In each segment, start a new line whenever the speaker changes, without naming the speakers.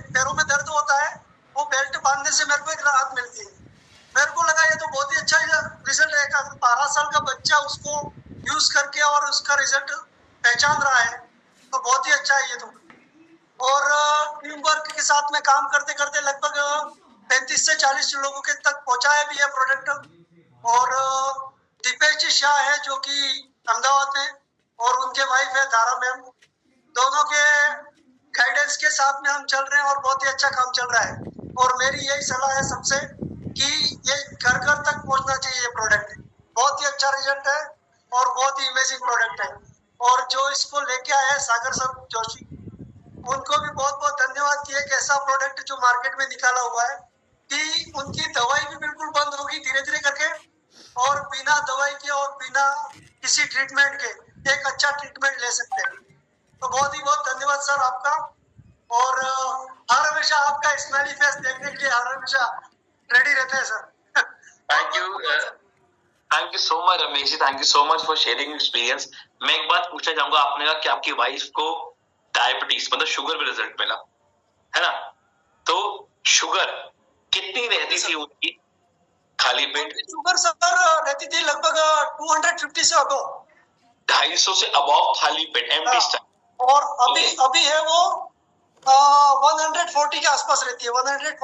पैरों में दर्द होता है, वो बेल्ट बांधने से मेरे को एक राहत मिलती है। मेरे को लगा ये तो बहुत ही अच्छा रिजल्ट है। 12 साल का बच्चा उसको यूज करके और उसका रिजल्ट पहचान रहा है, तो बहुत ही अच्छा है ये तो। और टीम वर्क के साथ में काम करते करते लगभग 35 से 40 लोगों के तक पहुंचाया भी है प्रोडक्ट। और दीपेश शाह है जो कि अहमदाबाद में, और उनके वाइफ है धारा मैम, दोनों के गाइडेंस के साथ में हम चल रहे हैं और बहुत ही अच्छा काम चल रहा है। और मेरी यही सलाह है सबसे कि ये घर घर तक पहुंचना चाहिए। ये प्रोडक्ट बहुत ही अच्छा रिजल्ट है और बहुत ही इमेजिंग प्रोडक्ट है। और जो इसको लेके आए हैं सागर सर जोशी, उनको भी बहुत बहुत धन्यवाद कि एक ऐसा प्रोडक्ट जो मार्केट में निकाला हुआ है कि उनकी दवाई भी बिल्कुल बंद होगी धीरे धीरे करके, और बिना दवाई के और बिना किसी ट्रीटमेंट के एक अच्छा ट्रीटमेंट ले सकते हैं। तो बहुत ही बहुत धन्यवाद सर आपका। और हर हमेशा आपका स्माइली फेस देखने के लिए हर हमेशा रेडी रहते हैं sir.
Thank you so much Ramesh ji, thank you so much for sharing experience. मैं एक बात पूछना चाहूंगा, आपने कहा कि आपकी वाइफ को डायबिटीज मतलब शुगर में रिजल्ट मिला है ना, तो शुगर कितनी रहती थी उनकी खाली पेट?
शुगर सर रहती थी लगभग 250 से अबव,
250 से अबव खाली पेट एम्प्टी स्टमक।
और अभी है वो 140 के आसपास रहती है। 140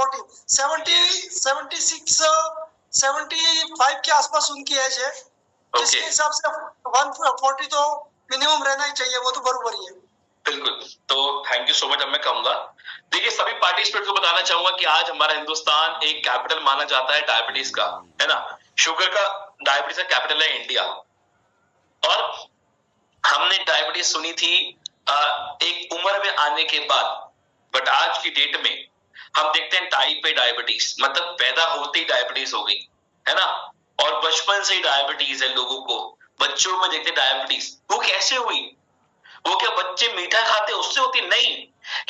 75 के आसपास उनकी एज है, जिसके हिसाब से 140 तो मिनिमम रहना ही चाहिए, वो तो बराबर ही है।
बिल्कुल, तो थैंक यू सो मच। अब मैं कहूंगा, देखिए सभी पार्टिसिपेंट्स को बताना चाहूंगा कि आज हमारा हिंदुस्तान एक कैपिटल माना जाता है डायबिटीज का, है ना। शुगर का, डायबिटीज का कैपिटल है इंडिया। और हमने डायबिटीज सुनी थी एक उम्र में आने के बाद, बट आज की डेट में हम देखते हैं टाइप ए डायबिटीज, मतलब पैदा होते ही डायबिटीज हो गई, है ना। और बचपन से ही डायबिटीज है लोगों को, बच्चों में देखते डायबिटीज। वो कैसे हुई? वो क्या बच्चे मीठा खाते उससे होती? नहीं,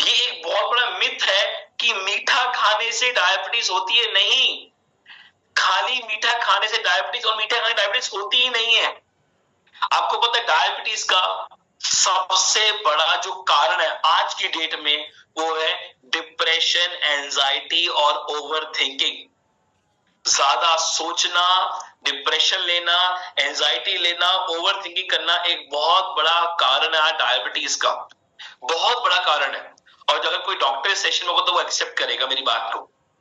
ये एक बहुत बड़ा मिथ है कि मीठा खाने से डायबिटीज होती है। नहीं, खाली मीठा खाने से डायबिटीज और मीठा खाने डायबिटीज होती ही नहीं है। आपको पता है डायबिटीज का सबसे बड़ा जो कारण है आज की डेट में, वो है डिप्रेशन, एंजाइटी और ओवर थिंकिंग। ज्यादा सोचना, डिप्रेशन लेना, एंजाइटी लेना, ओवर थिंकिंग करना एक बहुत बड़ा कारण है डायबिटीज का, बहुत बड़ा कारण है। और अगर कोई डॉक्टर सेशन में होगा तो वो एक्सेप्ट करेगा मेरी बात को।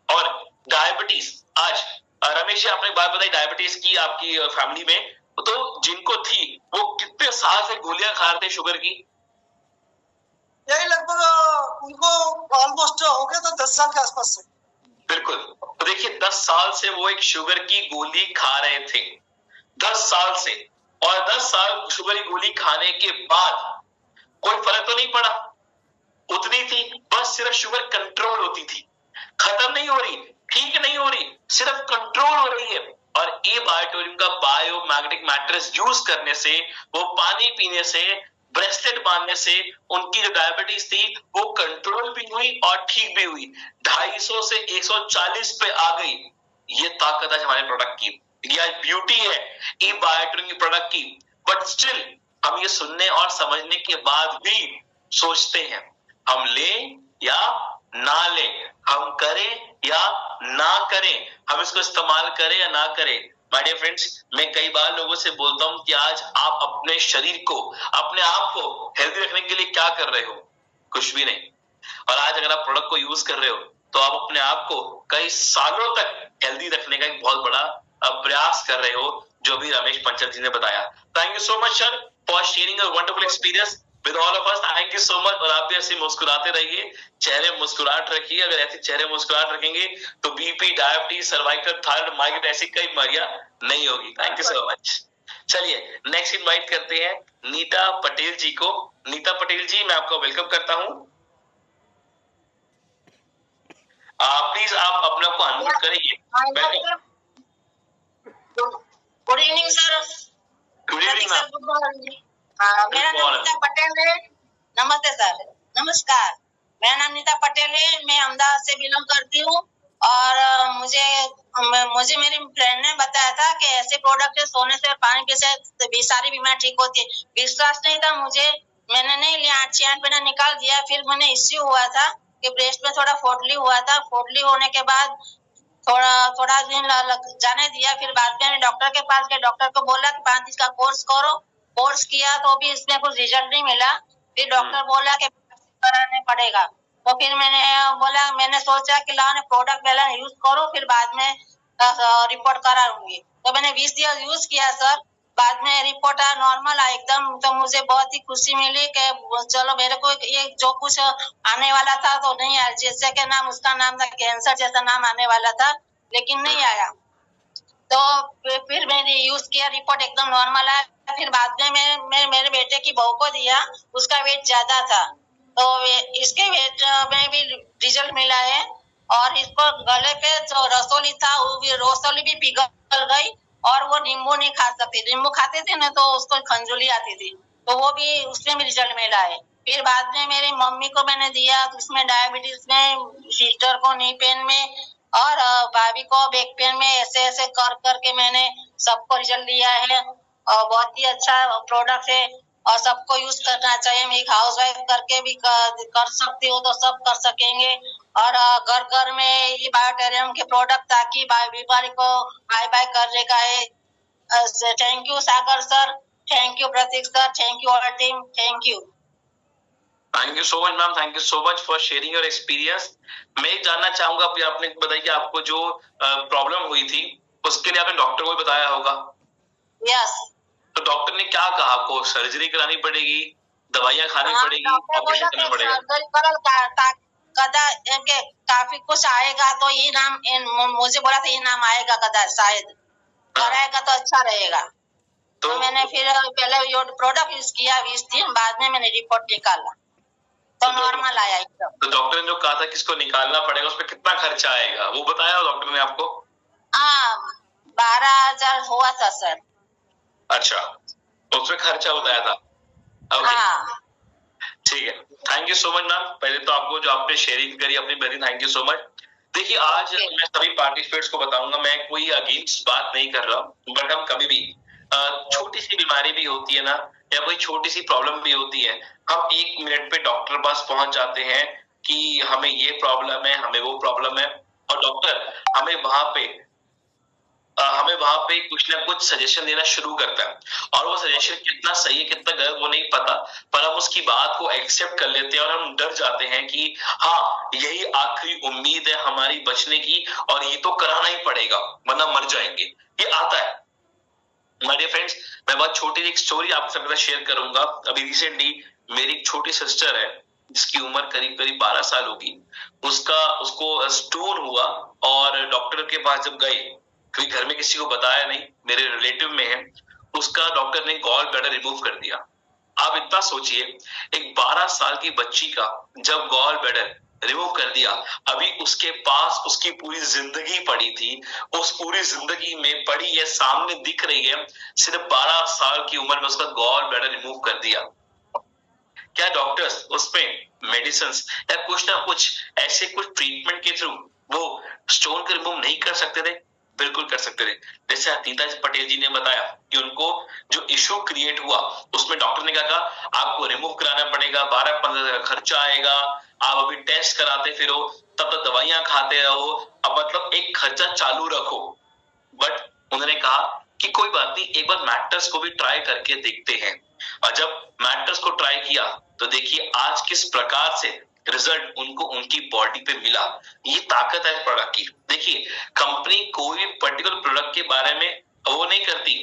और डायबिटीज आज, रमेश जी आपने बात बताई डायबिटीज की आपकी फैमिली में, तो जिनको थी वो कितने साल से गोलियां खा रहे थे शुगर की?
यही लगभग उनको ऑलमोस्ट हो गया था 10 साल के आसपास से।
बिल्कुल, तो देखिए 10 साल से वो एक शुगर की गोली खा रहे थे, 10 साल से। और 10 साल शुगर की गोली खाने के बाद कोई फर्क तो नहीं पड़ा, उतनी थी, बस सिर्फ शुगर कंट्रोल होती थी, खत्म नहीं हो रही, ठीक नहीं हो रही, सिर्फ कंट्रोल हो रही है। और ई बायोटोरियम का बायोमैग्नेटिक मैट्रिक्स यूज करने से, वो पानी पीने से, ब्रेसलेट बांधने से उनकी जो डायबिटीज थी वो कंट्रोल भी हुई और ठीक भी हुई, 250 से 140 पे आ गई। ये ताकत है हमारे प्रोडक्ट की, ये ब्यूटी है ई बायोटोरियम की प्रोडक्ट की। बट स्टिल हम ये सुनने और समझने के बाद भी सोचते हैं हम लें या ना लें, हम करें या ना करें, हम इसको इस्तेमाल करें या ना करें। माय डियर फ्रेंड्स, मैं कई बार लोगों से बोलता हूं कि आज आप अपने शरीर को, अपने आप को हेल्दी रखने के लिए क्या कर रहे हो? कुछ भी नहीं। और आज अगर आप प्रोडक्ट को यूज कर रहे हो तो आप अपने आप को कई सालों तक हेल्दी रखने का एक बहुत बड़ा प्रयास कर रहे हो, जो भी रमेश पंचल जी ने बताया। Thank you so much sir for sharing a wonderful experience with all of us. Thank you so much. और आप भी ऐसे मुस्कुराते रहिए, चेहरे मुस्कुराहट रखिए। अगर ऐसे चेहरे मुस्कुराहट रखेंगे तो BP, diabetes, cervical, thyroid, migraine ऐसी कई बीमारियां नहीं होगी। Thank you so much. चलिए नेक्स्ट इनवाइट करते हैं नीता पटेल जी को। नीता पटेल जी, मैं आपका वेलकम करता हूं। प्लीज आप अपने को अनम्यूट करिए।
Good evening sir.
Good evening
sir, good morning. मेरा नाम नीता पटेल है। नमस्ते सर। नमस्कार, मेरा नाम नीता पटेल है, मैं अहमदाबाद से बिलोंग करती हूँ। और मुझे मेरी फ्रेंड ने बताया था कि ऐसे प्रोडक्ट सोने से, पानी पीने से सारी बीमारी ठीक होती है। विश्वास नहीं था मुझे, मैंने नहीं लिया, 6 महीना निकाल दिया। फिर मैंने इश्यू हुआ था कि ब्रेस्ट में थोड़ा फोड़ली हुआ था। फोड़ली होने के बाद थोड़ा दिन जाने दिया। फिर बाद में डॉक्टर के पास गए, डॉक्टर को बोला कि 5 दिन का कोर्स करो। कोर्स किया तो भी इसमें कुछ रिजल्ट नहीं मिला। फिर डॉक्टर बोला कि कराने पड़ेगा। तो फिर मैंने सोचा कि लाओ प्रोडक्ट पहले यूज करो, फिर बाद में रिपोर्ट कराऊंगी। तो मैंने 20 दिन यूज किया सर। बाद में रिपोर्ट नॉर्मल आया एकदम। तो मुझे बहुत ही खुशी मिली कि चलो मेरे को ये जो कुछ आने वाला था तो नहीं आया। जैसे कि नाम उसका नाम था कैंसर जैसा नाम आने वाला था, लेकिन नहीं आया। तो फिर मैंने यूज किया, रिपोर्ट एकदम नॉर्मल आया। फिर बाद में मैं मेरे बेटे की बहू को दिया, उसका वेट ज्यादा था तो इसके वेट में भी रिजल्ट मिला है। और इसको गले पे जो रसोली था वो रसोली भी पिघल गई और वो नींबू नहीं खा सकती। नींबू खाते थे ना तो उसको खंजुली आती थी, तो वो भी उसमें भी रिजल्ट मिला है। फिर बाद में मेरी मम्मी को मैंने दिया, तो उसमें डायबिटीज में, सिस्टर को नी पेन में और भाभी को बैक पेन में, ऐसे ऐसे कर करके मैंने सबको रिजल्ट दिया है। और बहुत ही अच्छा प्रोडक्ट है और सबको यूज करना चाहिए। मैं एक हाउस वाइफ करके भी कर सकती हूँ तो सब कर सकेंगे। और घर घर में ये बायोटेरियम के प्रोडक्ट ताकि बीमारी को बाय बाय करने का है। Thank you Sagar sir, thank you Prateek sir, thank you all team, thank you.
Thank you so much ma'am, thank you so much for sharing your experience. मैं जानना चाहूंगा, अभी आपने बताया कि आपको जो प्रॉब्लम हुई थी उसके लिए आपने डॉक्टर को बताया होगा।
यस।
तो डॉक्टर ने क्या कहा? आपको सर्जरी करानी पड़ेगी, दवाइयां खानी पड़ेगी, ऑपरेशन करना पड़ेगा?
काफी कुछ आएगा तो ये नाम मुझे बोला था, ये नाम आएगा कदा शायद कराएगा तो अच्छा रहेगा। तो मैंने फिर पहले प्रोडक्ट यूज किया 20 दिन, बाद में मैंने रिपोर्ट निकाला तो नॉर्मल आया एकदम।
तो डॉक्टर ने जो कहा था कि इसको निकालना पड़ेगा, उस पर कितना खर्चा आएगा वो बताया डॉक्टर ने आपको?
हाँ, 12,000 हुआ था सर।
अच्छा, तो उसमें खर्चा बताया था।
हाँ।
ठीक है, thank you so much ma'am. पहले तो आपको जो आपने शेयरिंग करी अपनी बहन, थैंक यू सो मच। देखिए आज मैं सभी पार्टिसिपेट्स को बताऊंगा, मैं कोई अगेंस्ट बात नहीं कर रहा, बट हम कभी भी छोटी सी बीमारी भी होती है ना, या कोई छोटी सी प्रॉब्लम भी होती है, हम 1 मिनट पे डॉक्टर पास पहुंच जाते हैं कि हमें ये प्रॉब्लम है, हमें वो प्रॉब्लम है, और डॉक्टर हमें वहां पे कुछ ना कुछ सजेशन देना शुरू करता है। और वो सजेशन कितना सही है कितना गलत वो नहीं पता, पर हम उसकी बात को एक्सेप्ट कर लेते हैं और हम डर जाते हैं कि हाँ यही आखिरी उम्मीद है हमारी बचने की, और ये तो कराना ही पड़ेगा वरना मर जाएंगे। ये आता है माय डियर फ्रेंड्स। मैं बहुत छोटी एक स्टोरी आपके साथ शेयर करूंगा। अभी रिसेंटली मेरी एक छोटी सिस्टर है जिसकी उम्र करीब 12 साल होगी। उसको स्टोन हुआ और डॉक्टर के पास जब गए, क्योंकि घर में किसी को बताया नहीं, मेरे रिलेटिव में है, उसका डॉक्टर ने गॉल ब्लैडर रिमूव कर दिया। आप इतना सोचिए, एक 12 साल की बच्ची का जब गॉल ब्लैडर रिमूव कर दिया, अभी उसके पास उसकी पूरी जिंदगी पड़ी थी, उस पूरी जिंदगी में पड़ी है, सामने दिख रही है, सिर्फ 12 साल की उम्र में उसका गॉल ब्लैडर रिमूव कर दिया। क्या डॉक्टर्स उसमें मेडिसिन या कुछ ना कुछ ऐसे कुछ ट्रीटमेंट के थ्रू वो स्टोन को रिमूव नहीं कर सकते थे? बिल्कुल कर सकते थे। जैसे अनीता पटेल जी ने बताया कि उनको जो इशू क्रिएट हुआ उसमें डॉक्टर ने क्या कहा, आपको रिमूव कराना पड़ेगा, 12-15 हजार का खर्चा आएगा, आप अभी टेस्ट कराते फिरो, तब तक दवाइयां खाते रहो, अब मतलब एक खर्चा चालू रखो। बट उन्होंने कहा कि कोई बात नहीं, एक बार मैटर्स को भी ट्राई करके देखते हैं। और जब मैटर्स को ट्राई किया तो देखिए आज किस प्रकार से रिजल्ट उनको उनकी बॉडी पे मिला। ये ताकत है प्रोडक्ट की। देखिए कंपनी कोई पर्टिकुलर प्रोडक्ट के बारे में वो नहीं करती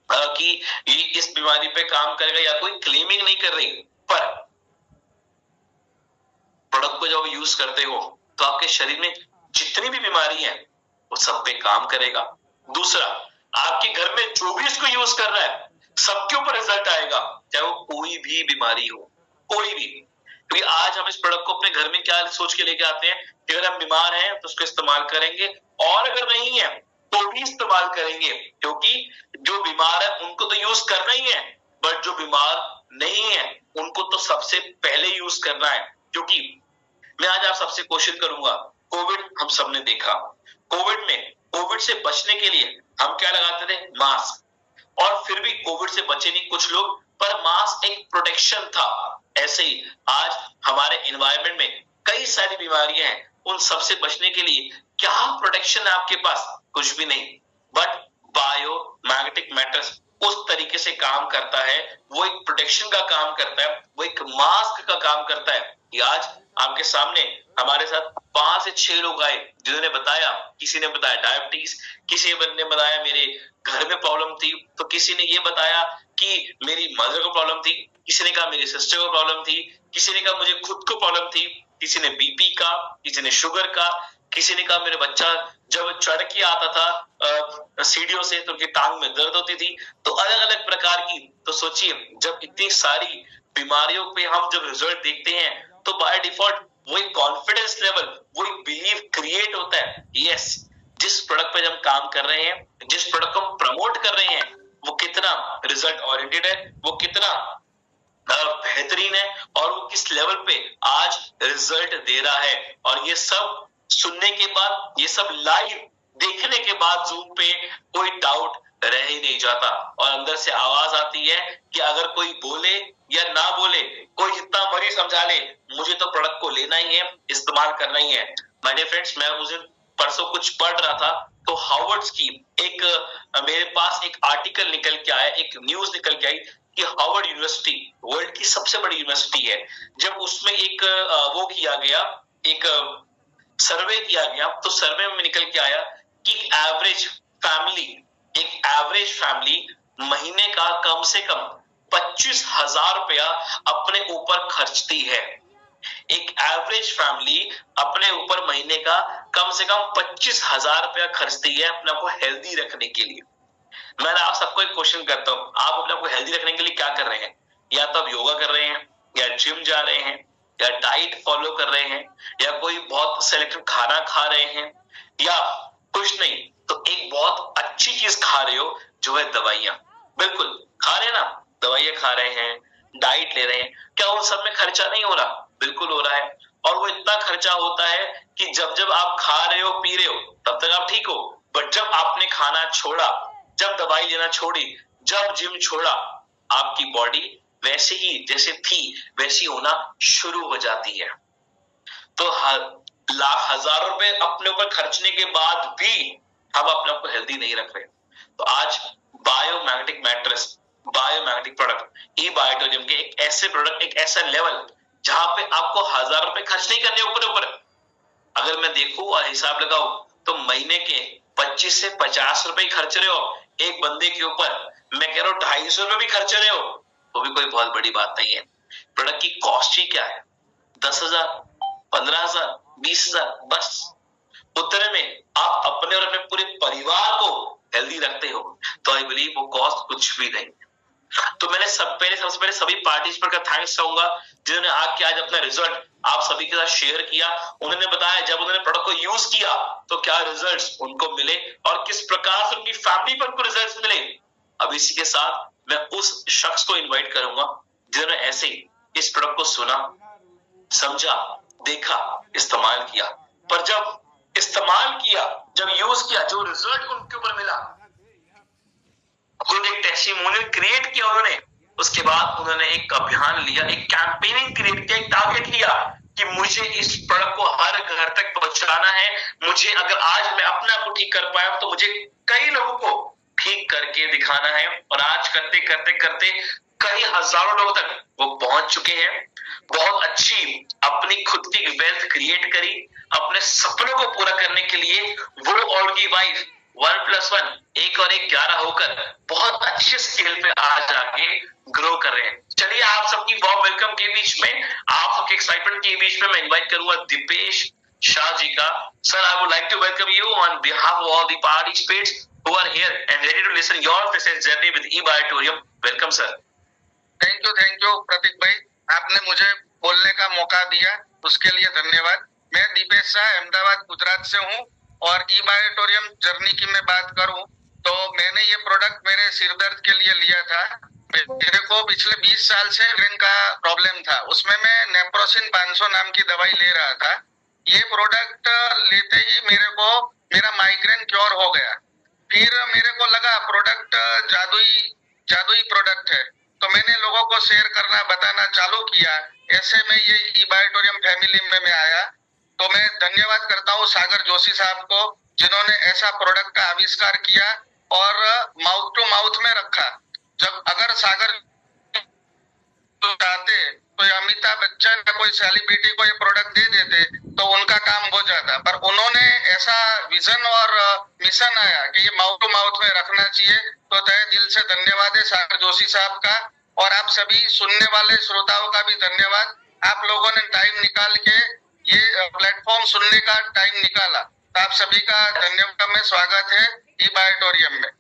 कि ये इस बीमारी पे काम करेगा, या कोई क्लेमिंग नहीं कर रही, पर प्रोडक्ट को जब यूज करते हो तो आपके शरीर में जितनी भी बीमारी है वो सब पे काम करेगा। दूसरा, आपके घर में जो भी इसको यूज कर रहा है सबके ऊपर रिजल्ट आएगा, चाहे वो कोई भी बीमारी हो, कोई भी। क्योंकि आज हम इस प्रोडक्ट को अपने घर में क्या सोच के लेके आते हैं कि अगर हम बीमार हैं तो उसको इस्तेमाल करेंगे, और अगर नहीं है तो भी इस्तेमाल करेंगे, क्योंकि जो बीमार है उनको तो यूज करना ही है, बट जो बीमार नहीं है उनको तो सबसे पहले यूज करना है। क्योंकि मैं आज आप सबसे क्वेश्चन करूंगा, कोविड हम सबने देखा, कोविड से बचने के लिए हम क्या लगाते थे? मास्क। और फिर भी कोविड से बचे नहीं कुछ लोग, पर मास्क एक प्रोटेक्शन था। ऐसे ही आज हमारे एनवायरनमेंट में कई सारी बीमारियां हैं, उन सबसे बचने के लिए क्या प्रोटेक्शन है आपके पास? कुछ भी नहीं। बट बायोमैग्नेटिक मैटर्स उस तरीके से काम करता है, वो एक प्रोटेक्शन का काम करता है, वो एक मास्क का काम करता है। कि आज आपके सामने हमारे साथ 5 से 6 लोग आए जिन्होंने बताया, किसी ने बताया डायबिटीज, किसी ने बताया मेरे घर में प्रॉब्लम थी, तो किसी ने ये बताया कि मेरी मदर को प्रॉब्लम थी, किसी ने कहा मेरी सिस्टर को प्रॉब्लम थी, किसी ने कहा मुझे खुद को प्रॉब्लम थी, किसी ने बीपी का, किसी ने शुगर का, किसी ने कहा मेरे बच्चा जब चढ़ के आता था सीढ़ियों से तो उनकी टांग में दर्द होती थी। तो अलग अलग प्रकार की, तो सोचिए जब इतनी सारी बीमारियों पे हम जब रिजल्ट देखते हैं तो बाय डिफॉल्ट वो एक कॉन्फिडेंस लेवल, वो एक बिलीव क्रिएट होता है। यस, जिस प्रोडक्ट पे हम काम कर रहे हैं, जिस प्रोडक्ट को हम प्रमोट कर रहे हैं, वो कितना रिजल्ट ओरिएंटेड है, वो कितना बेहतरीन है और वो किस लेवल पे आज रिजल्ट दे रहा है। और ये सब सुनने के बाद, ये सब लाइव देखने के बाद जूम पे कोई डाउट रह ही नहीं जाता और अंदर से आवाज आती है कि अगर कोई बोले या ना बोले, कोई जितना मर्जी समझा ले, मुझे तो प्रोडक्ट को लेना ही है, इस्तेमाल करना ही है। माय डियर फ्रेंड्स, मैं उस दिन परसों कुछ पढ़ रहा था तो हार्वर्ड की एक मेरे पास एक आर्टिकल निकल के आया, एक न्यूज निकल के आई कि हार्वर्ड यूनिवर्सिटी वर्ल्ड की सबसे बड़ी यूनिवर्सिटी है। जब उसमें एक वो किया गया, एक सर्वे किया गया, तो सर्वे में निकल के आया कि एक एवरेज फैमिली महीने का कम से कम 25,000 रुपया अपने ऊपर खर्चती है। एक एवरेज फैमिली अपने ऊपर महीने का कम से कम 25,000 रुपया खर्चती है अपने आप को हेल्दी रखने के लिए। मैं आप सबको एक क्वेश्चन करता हूं, आप अपने आप को हेल्दी रखने के लिए क्या कर रहे हैं? या तो आप योगा कर रहे हैं, या जिम जा रहे हैं, या डाइट फॉलो कर रहे हैं, या कोई बहुत सेलेक्टेड खाना खा रहे हैं, या कुछ नहीं तो एक बहुत अच्छी चीज खा रहे हो जो है दवाइयां। बिल्कुल खा रहे हैं ना, दवाइयां खा रहे हैं, डाइट ले रहे हैं, क्या उन सब में खर्चा नहीं हो रहा? बिल्कुल हो रहा है। और वो इतना खर्चा होता है कि जब जब आप खा रहे हो, पी रहे हो, तब तक आप ठीक हो, बट जब आपने खाना छोड़ा, जब दवाई लेना छोड़ी, जब जिम छोड़ा, आपकी बॉडी वैसे ही जैसे थी वैसी होना शुरू हो जाती है। तो लाख हजार रुपए अपने ऊपर खर्चने के बाद भी हम अपने आप को हेल्दी नहीं रख रहे। तो आज बायोमैग्नेटिक मैट्रेस, बायोमैग्नेटिक प्रोडक्ट, ई बायोटोरियम के एक ऐसे प्रोडक्ट, एक ऐसा लेवल जहां पे आपको 1,000 रुपए खर्च नहीं करने ऊपर। अगर मैं देखूं और हिसाब लगाऊं तो महीने के 25 से 50 रुपए खर्च रहे हो एक बंदे के ऊपर, मैं कह रहा हूं 250 रुपए भी खर्च रहे हो तो भी कोई बहुत बड़ी बात नहीं है। प्रोडक्ट की कॉस्ट ही क्या है? 10,000, 15,000, 20,000, बस उतने में आप अपने और अपने पूरे परिवार को हेल्दी रखते हो। तो आई बिलीव वो कॉस्ट कुछ भी नहीं। तो मैंने सबसे पहले सभी पार्टिसिपेंट का थैंक्स कहूंगा जिन्होंने आज अपना रिजल्ट आप सभी के साथ शेयर किया। उन्होंने बताया जब उन्होंने प्रोडक्ट को यूज किया तो क्या रिजल्ट्स उनको मिले और किस प्रकार से उनकी फैमिली पर उनको रिजल्ट्स मिले। अब इसी के साथ मैं उस शख्स को इनवाइट करूंगा जिन्होंने ऐसे इस प्रोडक्ट को सुना, समझा, देखा, इस्तेमाल किया, पर जब इस्तेमाल किया, जब यूज किया, जो रिजल्ट उनके ऊपर मिला, खुद एक टेस्टिमोनियल क्रिएट किया उन्होंने। उसके बाद उन्होंने एक अभियान लिया, एक कैंपेनिंग क्रिएट किया, एक टारगेट लिया कि मुझे इस प्रोडक्ट को हर घर तक पहुंचाना है। मुझे अगर आज मैं अपने आप को ठीक कर पाया तो मुझे कई लोगों को ठीक करके दिखाना है। और आज करते करते करते कई हजारों लोगों तक वो पहुंच चुके हैं। बहुत अच्छी अपनी खुद की वेल्थ क्रिएट करी, अपने सपनों को पूरा करने के लिए वो और की वाइफ 1+1 1 और 1 11 होकर बहुत अच्छे स्केल पे आज आके ग्रो कर रहे हैं। चलिए आप सबकी वार्म वेलकम के बीच में, आप सबके एक्साइटमेंट के बीच में मैं इनवाइट करूंगा दीपेश शाह जी का। Sir, I would like to welcome you on behalf of all the participants who are here and ready to listen your success journey with eBiotorium. Welcome sir.
Thank you Prateek भाई, आपने मुझे बोलने का मौका दिया उसके लिए धन्यवाद। मैं दीपेश शाह अहमदाबाद गुजरात से हूँ और eBiotorium जर्नी की मैं बात करूँ तो मैंने ये प्रोडक्ट मेरे सिर दर्द के लिए लिया था। मेरे को पिछले 20 साल से माइग्रेन का प्रॉब्लम था, उसमें मैं नेप्रोसिन 500 नाम की दवाई ले रहा था। ये प्रोडक्ट लेते ही मेरा माइग्रेन क्योर हो गया। फिर मेरे को लगा प्रोडक्ट जादुई प्रोडक्ट है, तो मैंने लोगों को शेयर करना, बताना चालू किया। ऐसे में ये eBiotorium फैमिली में मैं आया तो मैं धन्यवाद करता हूँ सागर जोशी साहब को, जिन्होंने ऐसा प्रोडक्ट का आविष्कार किया और माउथ टू माउथ में रखा। जब अगर सागर चाहते तो अमिताभ बच्चन या कोई सेलिब्रिटी को ये प्रोडक्ट दे देते तो उनका काम हो जाता, पर उन्होंने ऐसा विजन और मिशन आया कि ये माउथ टू माउथ में रखना चाहिए। तो तहे दिल से धन्यवाद है सागर जोशी साहब का, और आप सभी सुनने वाले श्रोताओं का भी धन्यवाद। आप लोगों ने टाइम निकाल के ये प्लेटफॉर्म सुनने का टाइम निकाला, तो आप सभी का धन्यवाद में स्वागत है ई बायोटोरियम में।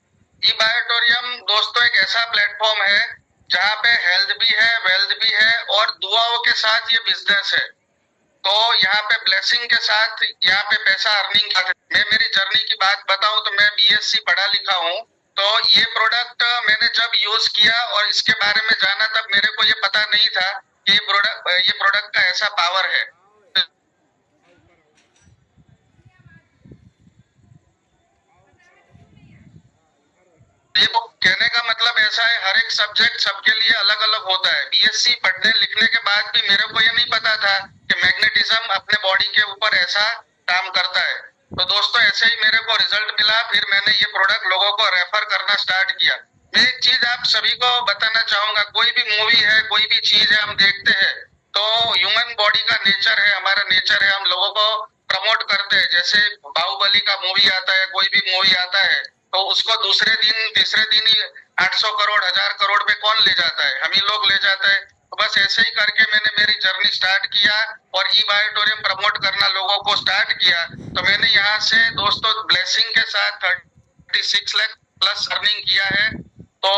ई बायोटोरियम दोस्तों एक ऐसा प्लेटफॉर्म है जहाँ पे हेल्थ भी है, वेल्थ भी है और दुआओं के साथ ये बिजनेस है। तो यहाँ पे ब्लेसिंग के साथ यहाँ पे पैसा अर्निंग का। मैं मेरी जर्नी की बात बताऊं तो मैं बीएससी पढ़ा लिखा हूँ। तो ये प्रोडक्ट मैंने जब यूज किया और इसके बारे में जाना, तब मेरे को ये पता नहीं था कि ये प्रोडक्ट का ऐसा पावर है। ये कहने का मतलब ऐसा है, हर एक सब्जेक्ट सबके लिए अलग अलग होता है। बीएससी पढ़ने लिखने के बाद भी मेरे को ये नहीं पता था कि मैग्नेटिज्म अपने बॉडी के ऊपर ऐसा काम करता है। तो दोस्तों ऐसे ही मेरे को रिजल्ट मिला, फिर मैंने ये प्रोडक्ट लोगों को रेफर करना स्टार्ट किया। मैं एक चीज आप सभी को बताना चाहूंगा, कोई भी मूवी है, कोई भी चीज है हम देखते हैं तो ह्यूमन बॉडी का नेचर है, हमारा नेचर है, हम लोगों को प्रमोट करते हैं। जैसे बाहुबली का मूवी आता है, कोई भी मूवी आता है तो उसको दूसरे दिन तीसरे दिन ही 800 करोड़ 1000 करोड़ पे कौन ले जाता है? हम ही लोग ले जाते हैं। तो बस ऐसे ही करके मैंने मेरी जर्नी स्टार्ट किया और ई बायोटोरियम प्रमोट करना लोगों को स्टार्ट किया। तो मैंने यहाँ से दोस्तों ब्लेसिंग के साथ 36 लाख प्लस अर्निंग किया है। तो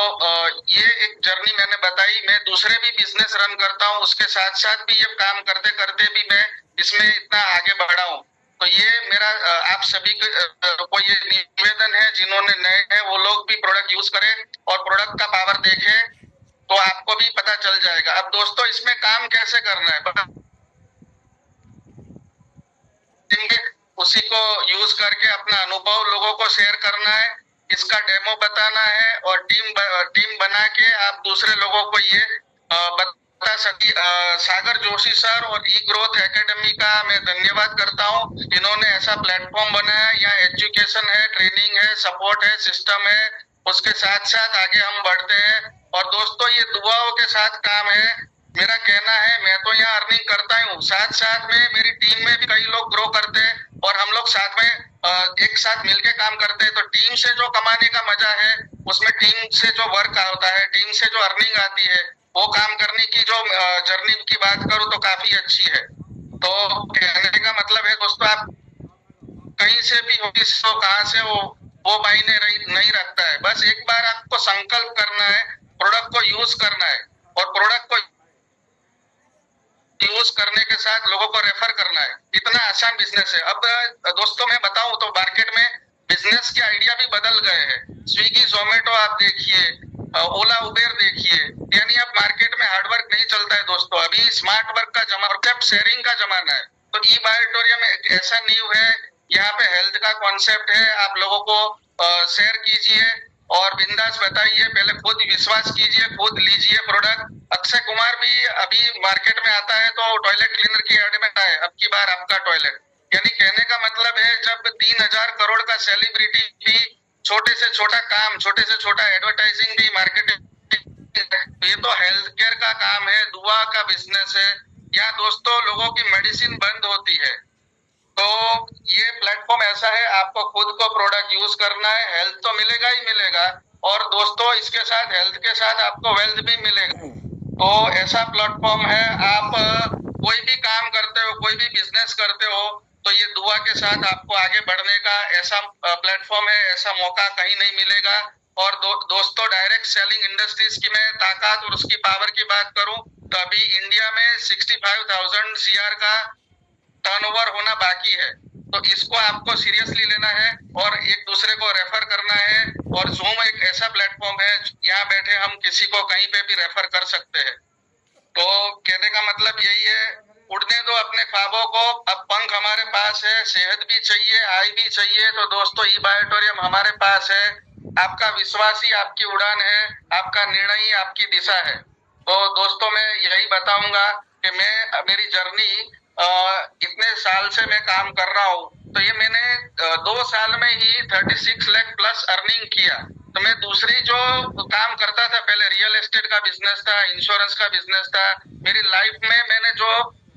ये एक जर्नी मैंने बताई। मैं दूसरे भी बिजनेस रन करता हूँ, उसके साथ साथ भी ये काम करते करते भी मैं इसमें इतना आगे बढ़ा हूँ। तो ये मेरा आप सभी को ये निवेदन है, जिन्होंने नए हैं वो लोग भी प्रोडक्ट यूज करें और प्रोडक्ट का पावर देखें, तो आपको भी पता चल जाएगा। अब दोस्तों इसमें काम कैसे करना है, उसी को यूज करके अपना अनुभव लोगों को शेयर करना है, इसका डेमो बताना है और टीम बना के आप दूसरे लोगों को ये बता सकी। सागर जोशी सर और ई ग्रोथ एकेडमी का मैं धन्यवाद करता हूँ। इन्होंने ऐसा प्लेटफॉर्म बनाया, यहाँ एजुकेशन है, ट्रेनिंग है, सपोर्ट है, सिस्टम है, उसके साथ साथ आगे हम बढ़ते हैं। और दोस्तों ये दुआओं के साथ काम है। मेरा कहना है, मैं तो यहाँ अर्निंग करता ही हूँ, साथ साथ में मेरी टीम में भी कई लोग ग्रो करते हैं और हम लोग साथ में एक साथ मिलके काम करते हैं। तो टीम से जो कमाने का मजा है, उसमें टीम से जो वर्क होता है, टीम से जो अर्निंग आती है, वो काम करने की जो जर्नी की बात करूँ तो काफी अच्छी है। तो कहने का मतलब है दोस्तों, आप कहीं से भी हो, कहाँ से हो, वो मायने नहीं रखता है। बस एक बार आपको संकल्प करना है, प्रोडक्ट को यूज करना है और प्रोडक्ट को यूज करने के साथ लोगों को रेफर करना है। इतना आसान बिजनेस है। अब दोस्तों मैं बताऊं तो मार्केट में बिजनेस के आइडिया भी बदल गए हैं। स्विगी जोमेटो आप देखिए, ओला उबेर देखिए, यानी अब मार्केट में हार्डवर्क नहीं चलता है दोस्तों, अभी स्मार्ट वर्क का जमाना और शेयरिंग का जमाना है। तो ई बायोटोरियम एक ऐसा नींव है, यहाँ पे हेल्थ का कॉन्सेप्ट है। आप लोगों को शेयर कीजिए और बिंदास बताइए, पहले खुद विश्वास कीजिए, खुद लीजिए प्रोडक्ट। अक्षय कुमार भी अभी मार्केट में आता है तो टॉयलेट क्लीनर की एड में है, अब की बार आपका टॉयलेट। यानी कहने का मतलब है, जब 3000 करोड़ का सेलिब्रिटी भी छोटे से छोटा काम, छोटे से छोटा एडवर्टाइजिंग भी मार्केटिंग, ये तो हेल्थ केयर का काम है, दुआ का बिजनेस है। यहाँ दोस्तों लोगों की मेडिसिन बंद होती है। तो ये प्लेटफॉर्म ऐसा है, आपको खुद को प्रोडक्ट यूज करना है, हेल्थ तो मिलेगा ही मिलेगा और दोस्तों इसके साथ हेल्थ के साथ आपको वेल्थ भी मिलेगा। तो ऐसा प्लेटफॉर्म है, आप कोई भी काम करते हो, कोई भी बिजनेस करते हो, तो ये दुआ के साथ आपको आगे बढ़ने का ऐसा प्लेटफॉर्म है, ऐसा मौका कहीं नहीं मिलेगा। और दोस्तों डायरेक्ट सेलिंग इंडस्ट्रीज की मैं ताकत और उसकी पावर की बात करूं तो अभी इंडिया में 65,000 CR का टर्नओवर होना बाकी है। तो इसको आपको सीरियसली लेना है और एक दूसरे को रेफर करना है। और जूम एक ऐसा प्लेटफॉर्म है, यहाँ बैठे हम किसी को कहीं पे भी रेफर कर सकते हैं। तो कहने का मतलब यही है, उड़ने दो अपने ख्वाबों को, अब पंख हमारे पास है, सेहत भी चाहिए, आय भी चाहिए। तो दोस्तों ई बायोटोरियम हमारे पास है, आपका विश्वास ही आपकी उड़ान है, आपका निर्णय ही आपकी दिशा है। तो दोस्तों मैं यही बताऊंगा कि मैं मेरी जर्नी इतने साल से मैं काम कर रहा हूँ, तो ये मैंने 2 साल में ही 36 लाख प्लस अर्निंग किया। तो मैं दूसरी जो काम करता था पहले, रियल एस्टेट का बिजनेस था, इंश्योरेंस का बिजनेस था, मेरी लाइफ में मैंने जो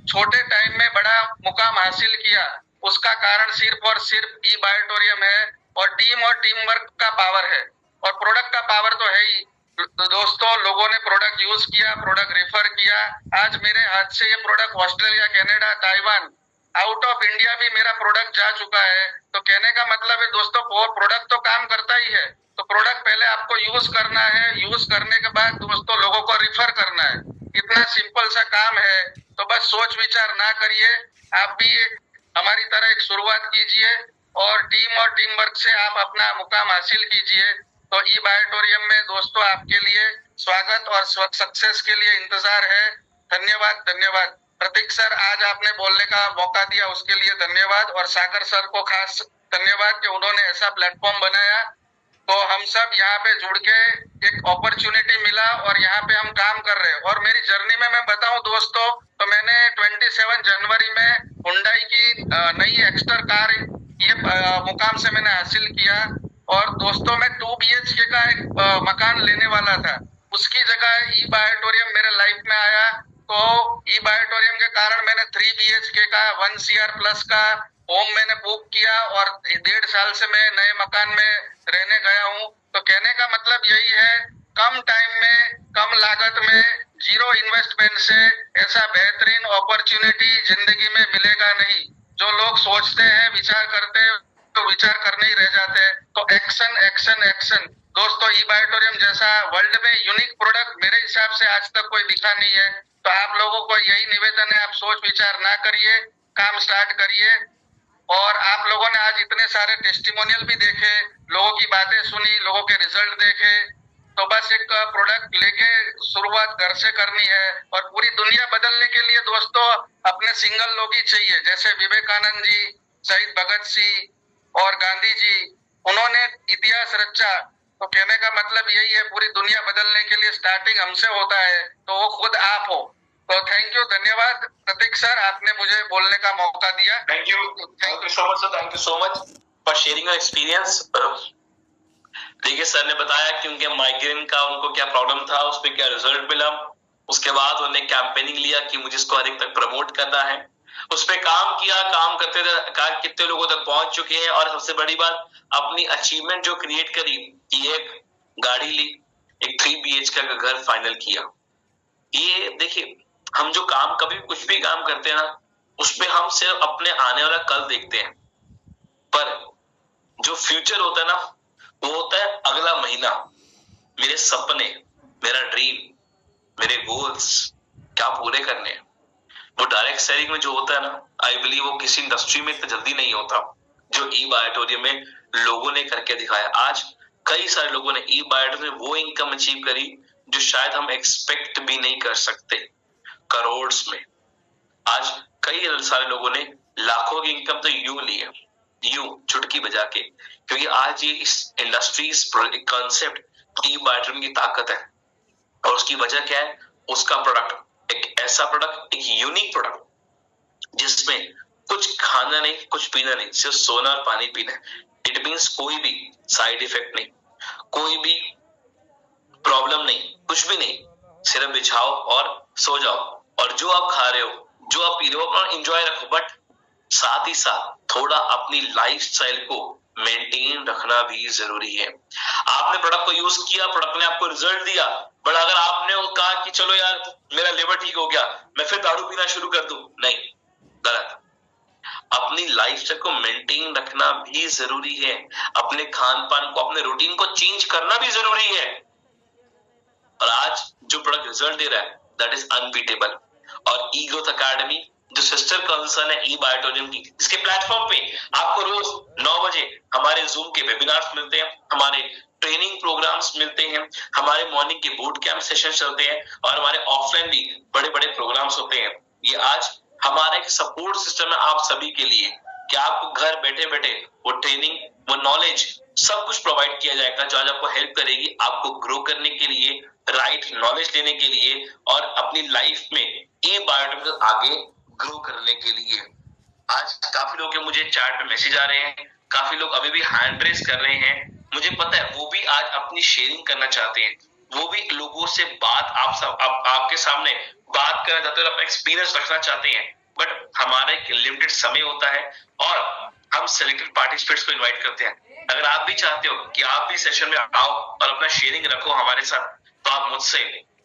छोटे टाइम में बड़ा मुकाम हासिल किया, उसका कारण सिर्फ और सिर्फ ई बायोटोरियम है और टीम वर्क का पावर है और प्रोडक्ट का पावर तो है ही। दोस्तों, लोगों ने प्रोडक्ट यूज किया, प्रोडक्ट रेफर किया, आज मेरे हाथ से ये product Australia, Canada, Taiwan, out of India भी मेरा प्रोडक्ट जा चुका है। तो कहने का मतलब है दोस्तों, प्रोडक्ट तो काम करता ही है, तो प्रोडक्ट पहले आपको यूज करना है, यूज करने के बाद दोस्तों लोगों को रिफर करना है। इतना सिंपल सा काम है। तो बस सोच विचार ना करिए, आप भी हमारी तरह एक शुरुआत कीजिए और टीम वर्क से आप अपना मुकाम हासिल कीजिए। तो ई बायोटोरियम में दोस्तों आपके लिए स्वागत और सक्सेस के लिए इंतजार है। धन्यवाद प्रतीक सर, आज आपने बोलने का मौका दिया उसके लिए धन्यवाद, और सागर सर को खास धन्यवाद कि उन्होंने ऐसा प्लेटफॉर्म बनाया। तो हम सब यहाँ पे जुड़ के एक अपॉर्चुनिटी मिला और यहाँ पे हम काम कर रहे हैं। और मेरी जर्नी में मैं बताऊं दोस्तों, तो मैंने 27 जनवरी में हुंडई की नई एक्स्टर कार ये मुकाम से मैंने हासिल किया। और दोस्तों, मैं 2 BHK का एक मकान लेने वाला था, उसकी जगह ई बायोटोरियम मेरे लाइफ में आया। तो ई बायोटोरियम के कारण मैंने 3 BHK का 1 CR प्लस का होम मैंने बुक किया और 1.5 साल से मैं नए मकान में रहने गया हूँ। तो कहने का मतलब यही है, कम टाइम में, कम लागत में, 0 इन्वेस्टमेंट से ऐसा बेहतरीन अपॉर्चुनिटी जिंदगी में मिलेगा नहीं। जो लोग सोचते हैं, विचार करते हैं, तो विचार करने ही रह जाते हैं। तो एक्शन एक्शन एक्शन। दोस्तों, ई बायोटोरियम जैसा वर्ल्ड में यूनिक प्रोडक्ट मेरे हिसाब से आज तक कोई दिखा नहीं है। तो आप लोगों को यही निवेदन है, आप सोच विचार ना करिए, काम स्टार्ट करिए। और आप लोगों ने आज इतने सारे टेस्टिमोनियल भी देखे, लोगों की बातें सुनी, लोगों के रिजल्ट देखे। तो बस एक प्रोडक्ट लेके शुरुआत घर से करनी है और पूरी दुनिया बदलने के लिए दोस्तों अपने सिंगल लोग ही चाहिए। जैसे विवेकानंद जी, शहीद भगत सिंह और गांधी जी, उन्होंने इतिहास रचा। तो कहने का मतलब यही है, पूरी दुनिया बदलने के लिए स्टार्टिंग हमसे होता है, तो वो खुद आप हो। तो थैंक यू, धन्यवाद प्रतीक सर, आपने मुझे बोलने का मौका दिया।
Thank you so much sir, thank you so much for sharing your experience. देखिए, सर ने बताया कि उनके माइग्रेन का उनको क्या प्रॉब्लम था, उस पर क्या रिजल्ट मिला। उसके बाद उन्होंने कैंपेनिंग लिया कि मुझे इसको हर एक तक प्रमोट करना है। उस पर काम किया, काम करते रहे, कितने लोगों तक पहुंच चुके हैं। और सबसे बड़ी बात, अपनी अचीवमेंट जो क्रिएट करी कि एक गाड़ी ली, एक 3 BHK का घर फाइनल किया। ये देखिए, हम जो काम, कभी कुछ भी काम करते हैं ना, उसमें हम सिर्फ अपने आने वाला कल देखते हैं, पर जो फ्यूचर होता है ना, वो होता है अगला महीना। मेरे सपने, मेरा ड्रीम, मेरे गोल्स क्या पूरे करने हैं। वो डायरेक्ट सेलिंग में जो होता है ना, आई बिलीव वो किसी इंडस्ट्री में इतना जल्दी नहीं होता जो ई बायोटोरियम में लोगों ने करके दिखाया। आज कई सारे लोगों ने ई बायोटोरियम में वो इनकम अचीव करी जो शायद हम एक्सपेक्ट भी नहीं कर सकते, करोड़ में। आज कई सारे लोगों ने लाखों की इनकम तो यूं ली है, यूं चुटकी बजा के, क्योंकि आज ये इस इंडस्ट्री, कॉन्सेप्ट ई बायोटोरियम की ताकत है। और उसकी वजह क्या है? उसका प्रोडक्ट, एक ऐसा प्रोडक्ट, एक यूनिक प्रोडक्ट जिसमें कुछ खाना नहीं, कुछ पीना नहीं, सिर्फ सोना और पानी पीना है। इट मीन्स कोई भी साइड इफेक्ट नहीं, कोई भी प्रॉब्लम नहीं, कुछ भी नहीं, सिर्फ बिछाओ और सो जाओ। और जो आप खा रहे हो, जो आप पी रहे हो, अपना एंजॉय रखो, बट साथ ही साथ थोड़ा अपनी लाइफस्टाइल को मेंटेन रखना भी जरूरी है। आपने प्रोडक्ट को यूज किया, प्रोडक्ट ने आपको रिजल्ट दिया, बट अगर आपने कहा कि चलो यार मेरा लिवर ठीक हो गया, मैं फिर दारू पीना शुरू कर दूं, नहीं, गलत। अपनी लाइफस्टाइल को मेंटेन रखना भी जरूरी है, अपने खान पान को, अपने रूटीन को चेंज करना भी जरूरी है। और आज जो प्रोडक्ट रिजल्ट दे रहा है, दैट इज अनबीटेबल। और ई ग्रोथ अकेडमी जो सिस्टर कंसर्न है ई बायोटोरियम की, इसके प्लेटफॉर्म पे आपको रोज 9 बजे हमारे जूम के वेबिनार्स मिलते हैं, हमारे ट्रेनिंग प्रोग्राम्स मिलते हैं, हमारे मॉर्निंग के बूट कैंप सेशन चलते हैं, और हमारे ऑफलाइन भी बड़े बड़े प्रोग्राम्स होते हैं। ये आज हमारा एक सपोर्ट सिस्टम है आप सभी के लिए कि आपको घर बैठे बैठे वो ट्रेनिंग, वो नॉलेज, सब कुछ प्रोवाइड किया जाएगा जो आज आपको हेल्प करेगी आपको ग्रो करने के लिए, राइट नॉलेज लेने के लिए, और अपनी लाइफ में ई बायोटोरियम आगे ग्रो करने के लिए। आज काफी लोग के मुझे चैट पे मैसेज आ रहे हैं, काफी लोग अभी भी हैंड रेस कर रहे हैं, मुझे पता है वो भी आज अपनी शेयरिंग करना चाहते हैं, वो भी लोगों से बात आपके सामने बात करना चाहते हैं, अपना एक्सपीरियंस रखना चाहते हैं, बट हमारा एक लिमिटेड समय होता है और हम सिलेक्टेड पार्टिसिपेट्स को इनवाइट करते हैं। अगर आप भी चाहते हो कि आप भी सेशन में आओ और अपना शेयरिंग रखो हमारे साथ, तो आप मुझसे,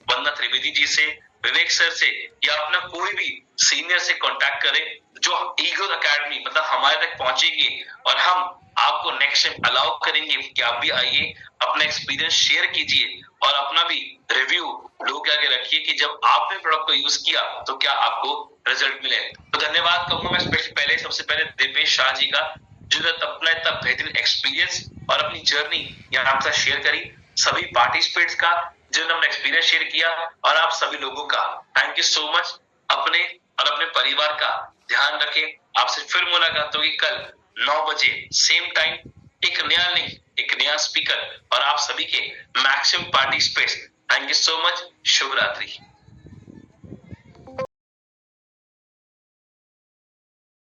वंदना त्रिवेदी जी से, विवेक सर से या अपना कोई भी सीनियर से कांटेक्ट करें, जो ईगल एकेडमी मतलब हमारे तक पहुंचेगी और हम आपको नेक्स्ट टाइम अलाउ करेंगे कि आप भी आइए, अपना एक्सपीरियंस शेयर कीजिए और अपना भी रिव्यू लोगों के आगे रखिए कि जब आपने प्रोडक्ट को यूज किया तो क्या आपको रिजल्ट मिले। तो धन्यवाद कहूंगा मैं स्पेशली सबसे पहले दीपेश शाह जी का, जिन्होंने अपना इतना बेहतरीन एक्सपीरियंस और अपनी जर्नी यहाँ आपके साथ शेयर करी, सभी पार्टिसिपेट्स का जिन्होंने अपना एक्सपीरियंस शेयर किया, और आप सभी लोगों का थैंक यू सो मच। अपने और अपने परिवार का ध्यान रखें। आपसे फिर मुलाकात होगी कल 9 बजे सेम टाइम, एक नया लिंक, एक नया स्पीकर और आप सभी के maximum participants. Thank you so much. शुभ रात्रि।